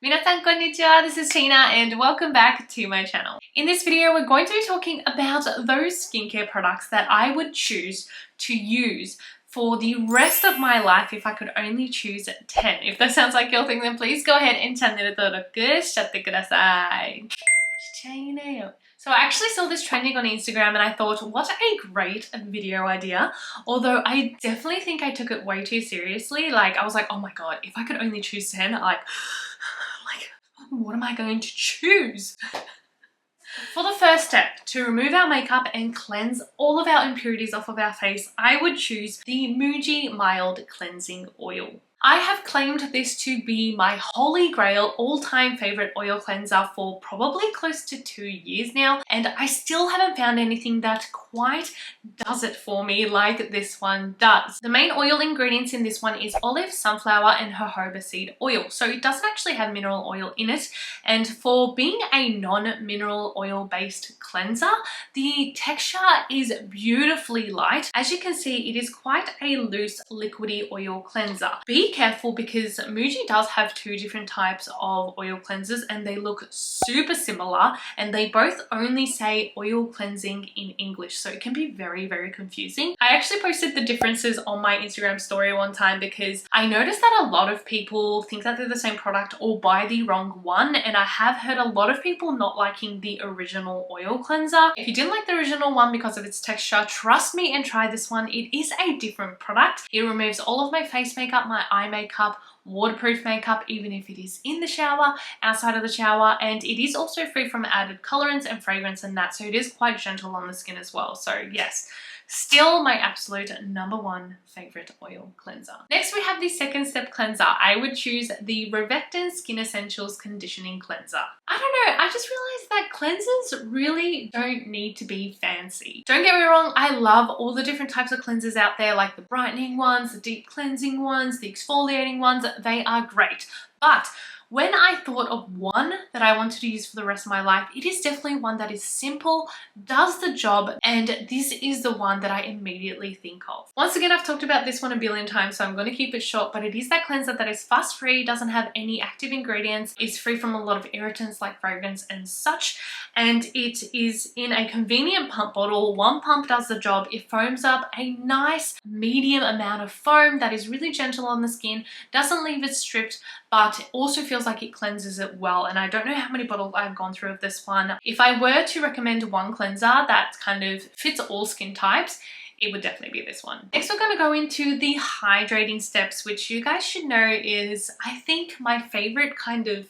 Minasan konnichiwa, this is Tina and welcome back to my channel. In this video we're going to be talking about those skincare products that I would choose to use for the rest of my life if I could only choose 10. If that sounds like your thing, then please go ahead and channel登録しちゃってください。So I actually saw this trending on Instagram and I thought, what a great video idea. Although I definitely think I took it way too seriously. Like I was like, oh my god, if I could only choose 10, like what am I going to choose? For the first step, to remove our makeup and cleanse all of our impurities off of our face, I would choose the MUJI Mild Cleansing Oil. I have claimed this to be my holy grail all-time favorite oil cleanser for probably close to 2 years now, and I still haven't found anything that quite does it for me like this one does. The main oil ingredients in this one is olive, sunflower and jojoba seed oil, so it doesn't actually have mineral oil in it, and for being a non-mineral oil based cleanser, the texture is beautifully light. As you can see, it is quite a loose liquidy oil cleanser. Be careful because MUJI does have two different types of oil cleansers and they look super similar, and they both only say oil cleansing in English, so it can be very confusing. I actually posted the differences on my Instagram story one time because I noticed that a lot of people think that they're the same product or buy the wrong one, and I have heard a lot of people not liking the original oil cleanser. If you didn't like the original one because of its texture, trust me and try this one. It is a different product. It removes all of my face makeup, my eye makeup, waterproof makeup, even if it is in the shower, outside of the shower, and it is also free from added colorants and fragrance and that, so it is quite gentle on the skin as well. So yes, still my absolute #1 favorite oil cleanser. Next we have the second step cleanser. I would choose the Rovectin Skin Essentials Conditioning Cleanser. I don't know, I just realized that cleansers really don't need to be fancy. Don't get me wrong, I love all the different types of cleansers out there, like the brightening ones, the deep cleansing ones, the exfoliating ones. They are great. But when I thought of one that I wanted to use for the rest of my life, it is definitely one that is simple, does the job, and this is the one that I immediately think of. Once again, I've talked about this one a billion times, so I'm going to keep it short, but it is that cleanser that is fuss-free, doesn't have any active ingredients, is free from a lot of irritants like fragrance and such, and it is in a convenient pump bottle. One pump does the job. It foams up a nice medium amount of foam that is really gentle on the skin, doesn't leave it stripped, but it also feels like it cleanses it well. And I don't know how many bottles I've gone through of this one. If I were to recommend one cleanser that kind of fits all skin types, it would definitely be this one. Next, we're going to go into the hydrating steps, which you guys should know is, I think, my favorite kind of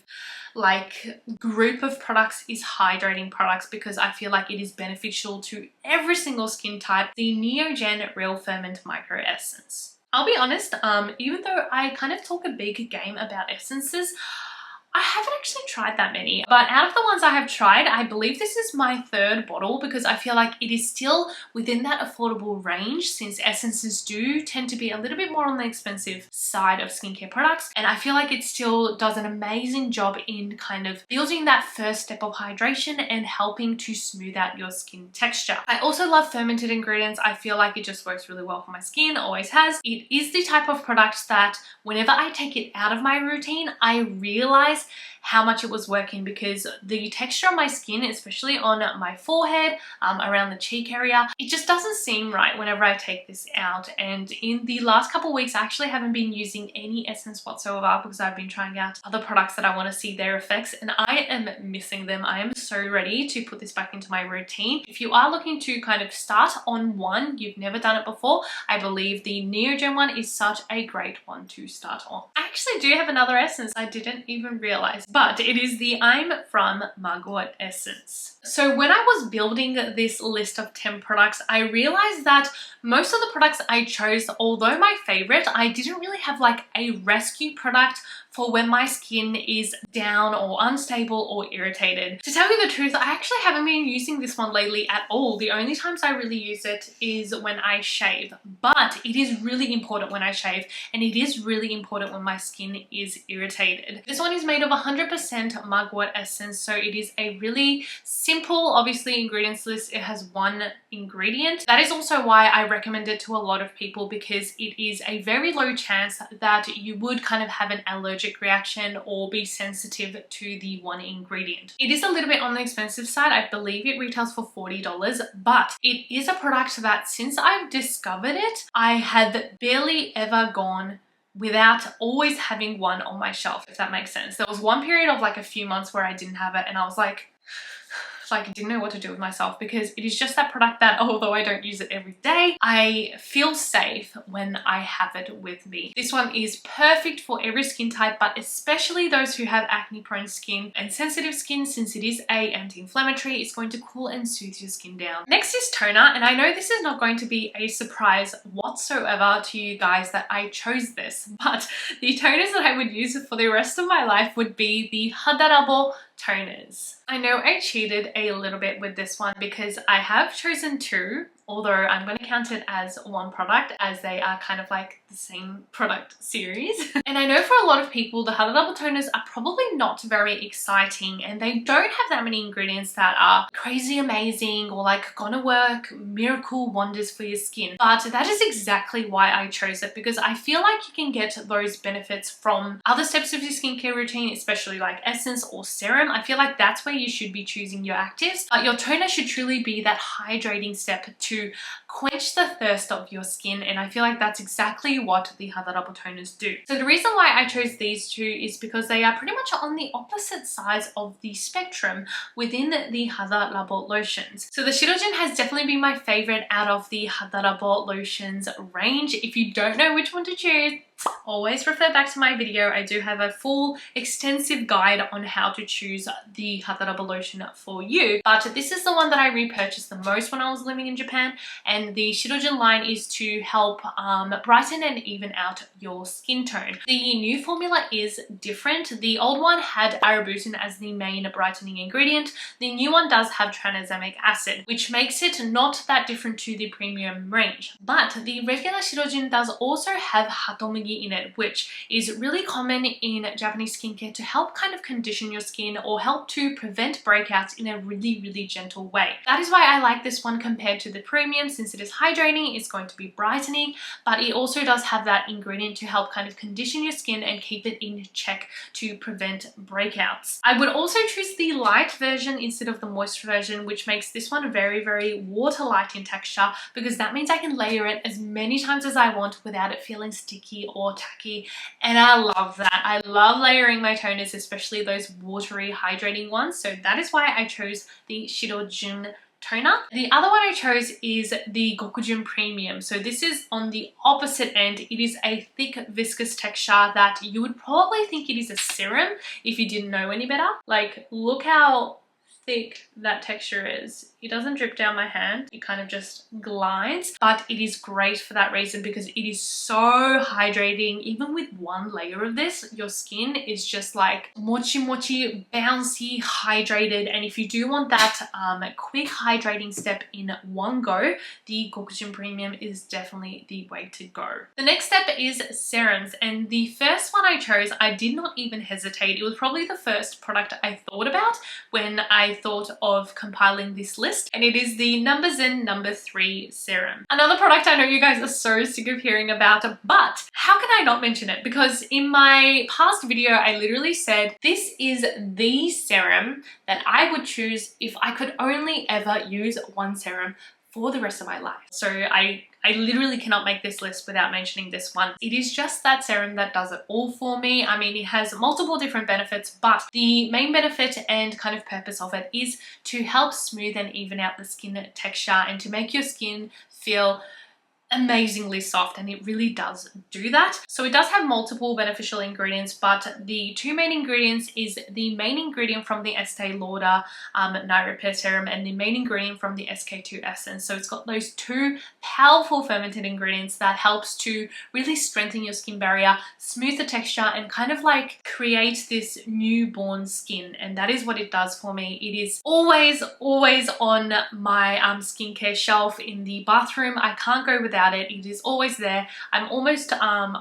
like group of products is hydrating products, because I feel like it is beneficial to every single skin type. The Neogen Real Ferment Micro Essence. I'll be honest, even though I kind of talk a big game about essences, I haven't actually tried that many, but out of the ones I have tried, I believe this is my third bottle because I feel like it is still within that affordable range, since essences do tend to be a little bit more on the expensive side of skincare products, and I feel like it still does an amazing job in kind of building that first step of hydration and helping to smooth out your skin texture. I also love fermented ingredients. I feel like it just works really well for my skin, always has. It is the type of product that whenever I take it out of my routine, I realize how much it was working, because the texture on my skin, especially on my forehead, around the cheek area, it just doesn't seem right whenever I take this out. And in the last couple of weeks, I actually haven't been using any essence whatsoever because I've been trying out other products that I want to see their effects, and I am missing them. I am so ready to put this back into my routine. If you are looking to kind of start on one, you've never done it before, I believe the Neogen one is such a great one to start on. I actually do have another essence I didn't even realize, but it is the I'm from Mugwort Essence. So when I was building this list of 10 products, I realized that most of the products I chose, although my favorite, I didn't really have like a rescue product for when my skin is down or unstable or irritated. To tell you the truth, I actually haven't been using this one lately at all. The only times I really use it is when I shave, but it is really important when I shave, and it is really important when my skin is irritated. This one is made of 100% 100% Mugwort Essence. So it is a really simple, obviously, ingredients list. It has one ingredient. That is also why I recommend it to a lot of people, because it is a very low chance that you would kind of have an allergic reaction or be sensitive to the one ingredient. It is a little bit on the expensive side. I believe it retails for $40, but it is a product that since I've discovered it, I have barely ever gone without always having one on my shelf, if that makes sense. There was one period of like a few months where I didn't have it, and I was like didn't know what to do with myself, because it is just that product that, although I don't use it every day, I feel safe when I have it with me. This one is perfect for every skin type, but especially those who have acne prone skin and sensitive skin, since it is a anti-inflammatory. It's going to cool and soothe your skin down. Next is toner, and I know this is not going to be a surprise whatsoever to you guys that I chose this, but the toners that I would use for the rest of my life would be the Hada toners. I know I cheated a little bit with this one because I have chosen two, although I'm going to count it as one product, as they are kind of like the same product series. And I know for a lot of people, the Hada toners are probably not very exciting, and they don't have that many ingredients that are crazy amazing or like gonna work miracle wonders for your skin. But that is exactly why I chose it, because I feel like you can get those benefits from other steps of your skincare routine, especially like essence or serum. I feel like that's where you should be choosing your actives, but your toner should truly be that hydrating step to quench the thirst of your skin, and I feel like that's exactly what the Hada toners do. So the reason why I chose these two is because they are pretty much on the opposite sides of the spectrum within the Hada lotions. So the Shiryojyun has definitely been my favorite out of the Hada lotions range. If you don't know which one to choose, always refer back to my video. I do have a full extensive guide on how to choose the Hada lotion for you, but this is the one that I repurchased the most when I was living in Japan, and the Shiryojyun line is to help brighten and even out your skin tone. The new formula is different. The old one had arbutin as the main brightening ingredient. The new one does have tranexamic acid, which makes it not that different to the premium range. But the regular Shiryojyun does also have hatomugi in it, which is really common in Japanese skincare to help kind of condition your skin or help to prevent breakouts in a really gentle way. That is why I like this one compared to the premium, since it is hydrating, it's going to be brightening, but it also does have that ingredient to help kind of condition your skin and keep it in check to prevent breakouts. I would also choose the light version instead of the moist version, which makes this one very water light in texture, because that means I can layer it as many times as I want without it feeling sticky or tacky, and I love that. I love layering my toners, especially those watery hydrating ones, so that is why I chose the Shiryojyun toner. The other one I chose is the Gokujyun Premium. So this is on the opposite end. It is a thick viscous texture that you would probably think it is a serum if you didn't know any better. Like, look how thick that texture is. It doesn't drip down my hand, it kind of just glides, but it is great for that reason, because it is so hydrating. Even with one layer of this, your skin is just like mochi, bouncy, hydrated. And if you do want that quick hydrating step in one go, the Gokujyun Premium is definitely the way to go. The next step is serums, and the first one I chose, I did not even hesitate. It was probably the first product I thought about when I thought of compiling this list, and it is the NUMBUZIN No. 3 Serum. Another product I know you guys are so sick of hearing about, but how can I not mention it? Because in my past video, I literally said this is the serum that I would choose if I could only ever use one serum for the rest of my life. So I literally cannot make this list without mentioning this one. It is just that serum that does it all for me. I mean, it has multiple different benefits, but the main benefit and kind of purpose of it is to help smooth and even out the skin texture and to make your skin feel amazingly soft, and it really does do that. So it does have multiple beneficial ingredients, but the two main ingredients is the main ingredient from the Estee Lauder Night Repair Serum and the main ingredient from the SK2 Essence. So it's got those two powerful fermented ingredients that helps to really strengthen your skin barrier, smooth the texture, and kind of like create this newborn skin. And that is what it does for me. It is always on my skincare shelf in the bathroom. I can't go without without it. It is always there. I'm almost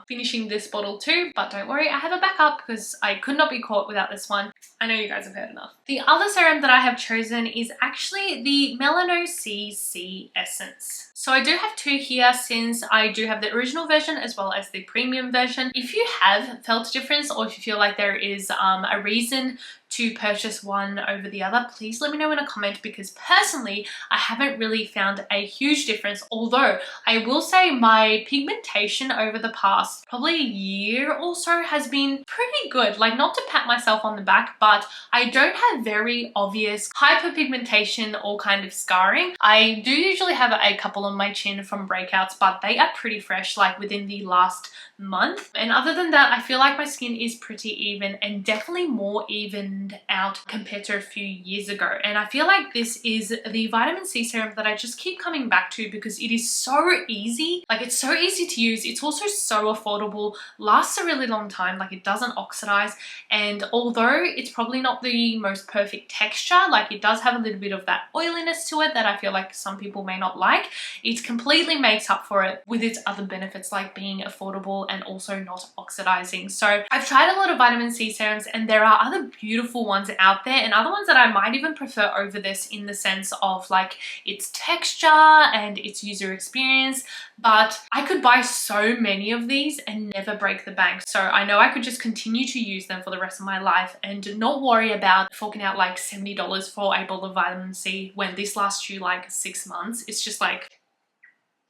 finishing this bottle too, but don't worry, I have a backup because I could not be caught without this one. I know you guys have heard enough. The other serum that I have chosen is actually the Melano CC Essence. So I do have two here since I do have the original version as well as the premium version. If you have felt a difference or if you feel like there is a reason to purchase one over the other, please let me know in a comment, because personally I haven't really found a huge difference. Although I will say my pigmentation over the past probably a year or so has been pretty good. Like, not to pat myself on the back, but I don't have very obvious hyperpigmentation or kind of scarring. I do usually have a couple on my chin from breakouts, but they are pretty fresh, like within the last month. And other than that, I feel like my skin is pretty even, and definitely more evened out compared to a few years ago. And I feel like this is the vitamin C serum that I just keep coming back to because it is so easy. Like, it's so easy to use. It's also so affordable, lasts a really long time, like it doesn't oxidize. And although it's probably not the most perfect texture, like it does have a little bit of that oiliness to it that I feel like some people may not like, it completely makes up for it with its other benefits, like being affordable and also not oxidizing. So I've tried a lot of vitamin C serums, and there are other beautiful ones out there, and other ones that I might even prefer over this in the sense of like its texture and its user experience. But I could buy so many of these and never break the bank. So I know I could just continue to use them for the rest of my life and not worry about forking out like $70 for a bottle of vitamin C when this lasts you like 6 months. It's just like...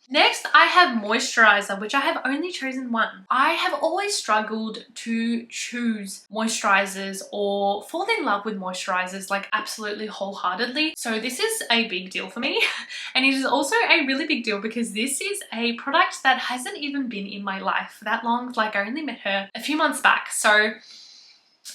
Next, I have moisturizer, which I have only chosen one. I have always struggled to choose moisturizers or fall in love with moisturizers like absolutely wholeheartedly. So this is a big deal for me. And it is also a really big deal because this is a product that hasn't even been in my life that long. Like, I only met her a few months back. So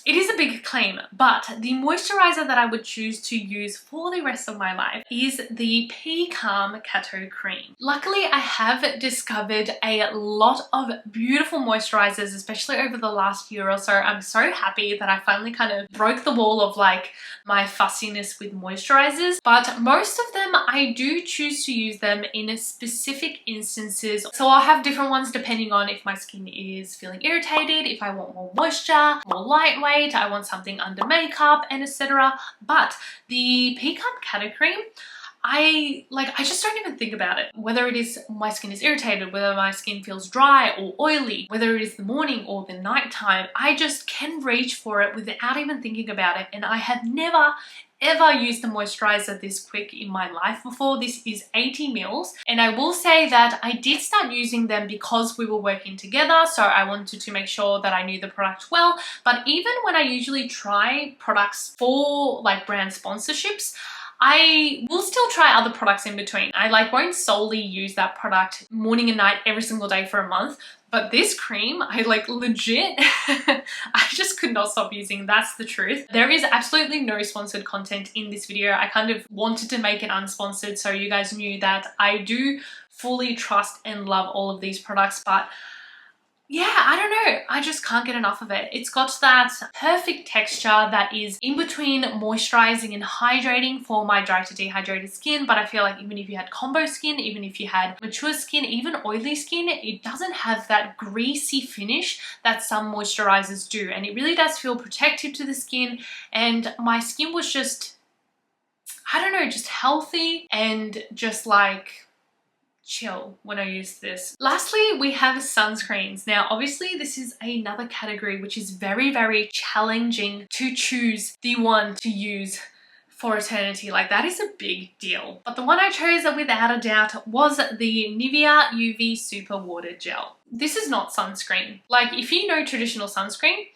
it is a big claim, but the moisturizer that I would choose to use for the rest of my life is the P.CALM Cato cream. Luckily, I have discovered a lot of beautiful moisturizers, especially over the last year or so. I'm so happy that I finally kind of broke the wall of like my fussiness with moisturizers, but most of them I do choose to use them in specific instances. So I'll have different ones depending on if my skin is feeling irritated, if I want more moisture, more lightweight, I want something under makeup, and etc. But the P.CALM Cato cream, I just don't even think about it. Whether it is my skin is irritated, whether my skin feels dry or oily, whether it is the morning or the night time, I just can reach for it without even thinking about it. And I have never ever used a moisturizer this quick in my life before. This is 80 mils, and I will say that I did start using them because we were working together, so I wanted to make sure that I knew the product well. But even when I usually try products for like brand sponsorships, I will still try other products in between. I won't solely use that product morning and night every single day for a month. But this cream, I legit, I just could not stop using. That's the truth. There is absolutely no sponsored content in this video. I kind of wanted to make it unsponsored so you guys knew that I do fully trust and love all of these products. But yeah, I don't know. I just can't get enough of it. It's got that perfect texture that is in between moisturizing and hydrating for my dry to dehydrated skin. But I feel like even if you had combo skin, even if you had mature skin, even oily skin, it doesn't have that greasy finish that some moisturizers do. And it really does feel protective to the skin. And my skin was just, I don't know, just healthy and just like chill when I use this. Lastly, we have sunscreens. Now, obviously, this is another category which is very, very challenging to choose the one to use for eternity. Like, that is a big deal. But the one I chose without a doubt was the Nivea UV Super Water Gel. This is not sunscreen. Like, if you know traditional sunscreen,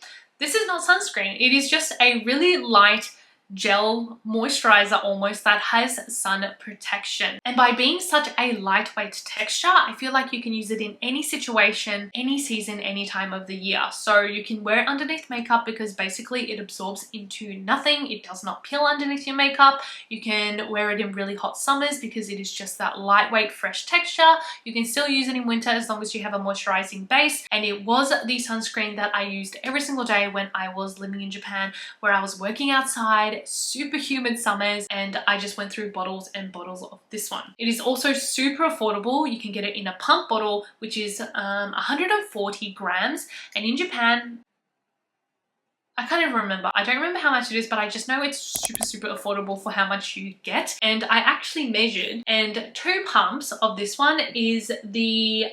this is not sunscreen. It is just a really light gel moisturizer almost that has sun protection. And by being such a lightweight texture, I feel like you can use it in any situation, any season, any time of the year. So you can wear it underneath makeup because basically it absorbs into nothing. It does not peel underneath your makeup. You can wear it in really hot summers because it is just that lightweight, fresh texture. You can still use it in winter as long as you have a moisturizing base. And it was the sunscreen that I used every single day when I was living in Japan, where I was working outside super humid summers, and I just went through bottles and bottles of this one. It is also super affordable. You can get it in a pump bottle, which is 140 grams, and in Japan, I can't even remember. I don't remember how much it is, but I just know it's super affordable for how much you get. And I actually measured, and 2 pumps of this one is the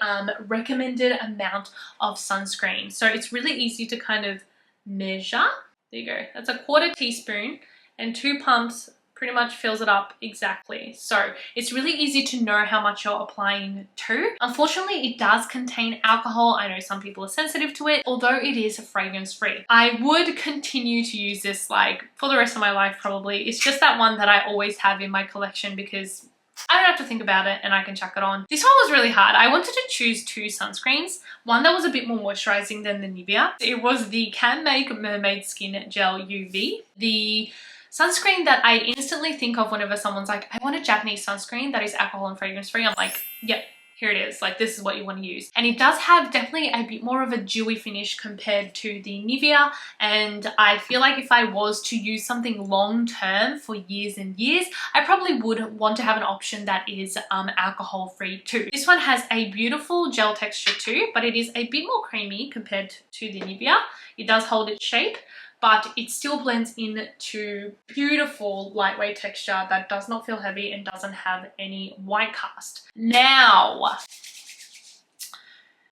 recommended amount of sunscreen. So it's really easy to kind of measure. There you go. That's a 1/4 teaspoon, and 2 pumps pretty much fills it up exactly. So it's really easy to know how much you're applying to. Unfortunately, it does contain alcohol. I know some people are sensitive to it, although it is fragrance free. I would continue to use this like for the rest of my life probably. It's just that one that I always have in my collection because I don't have to think about it and I can chuck it on. This one was really hard. I wanted to choose 2 sunscreens. One that was a bit more moisturizing than the Nivea. It was the Canmake Mermaid Skin Gel UV. The sunscreen that I instantly think of whenever someone's like, I want a Japanese sunscreen that is alcohol and fragrance free. I'm like, yep, here it is. Like, this is what you want to use. And it does have definitely a bit more of a dewy finish compared to the Nivea. And I feel like if I was to use something long term for years and years, I probably would want to have an option that is alcohol free too. This one has a beautiful gel texture too, but it is a bit more creamy compared to the Nivea. It does hold its shape, but it still blends into beautiful lightweight texture that does not feel heavy and doesn't have any white cast. Now,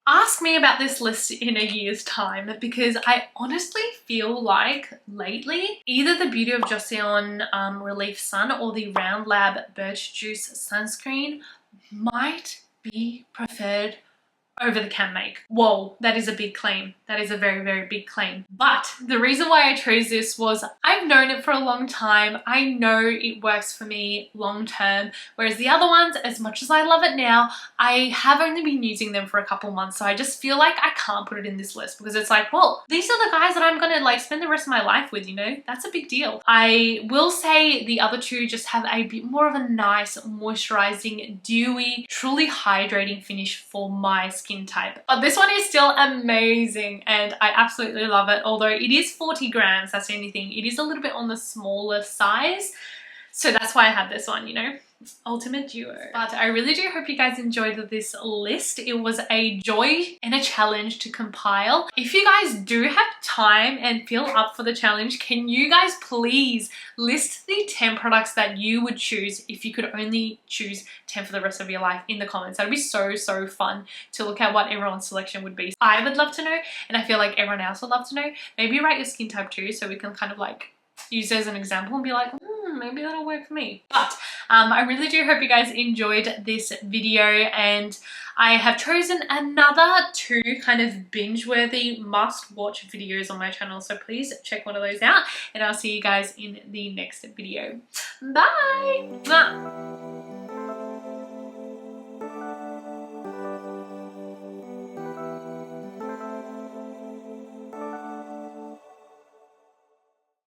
ask me about this list in a year's time, because I honestly feel like lately either the Beauty of Joseon Relief Sun or the Round Lab Birch Juice sunscreen might be preferred over the Canmake. Whoa, that is a big claim. That is a very big claim. But the reason why I chose this was I've known it for a long time. I know it works for me long term, whereas the other ones, as much as I love it now, I have only been using them for a couple months. So I just feel like I can't put it in this list because it's like, well, these are the guys that I'm gonna like spend the rest of my life with, you know? That's a big deal. I will say the other 2 just have a bit more of a nice, moisturizing, dewy, truly hydrating finish for my skin type. But this one is still amazing and I absolutely love it. Although it is 40 grams, that's the only thing. It is a little bit on the smaller size. So that's why I have this one, you know. Ultimate duo. But I really do hope you guys enjoyed this list. It was a joy and a challenge to compile. If you guys do have time and feel up for the challenge, can you guys please list the 10 products that you would choose if you could only choose 10 for the rest of your life in the comments? That'd be so fun to look at what everyone's selection would be. I would love to know, and I feel like everyone else would love to know. Maybe write your skin type too, so we can kind of like use it as an example and be like, maybe that'll work for me. But I really do hope you guys enjoyed this video, and I have chosen another 2 kind of binge-worthy must-watch videos on my channel, so please check one of those out, and I'll see you guys in the next video. Bye! Mwah.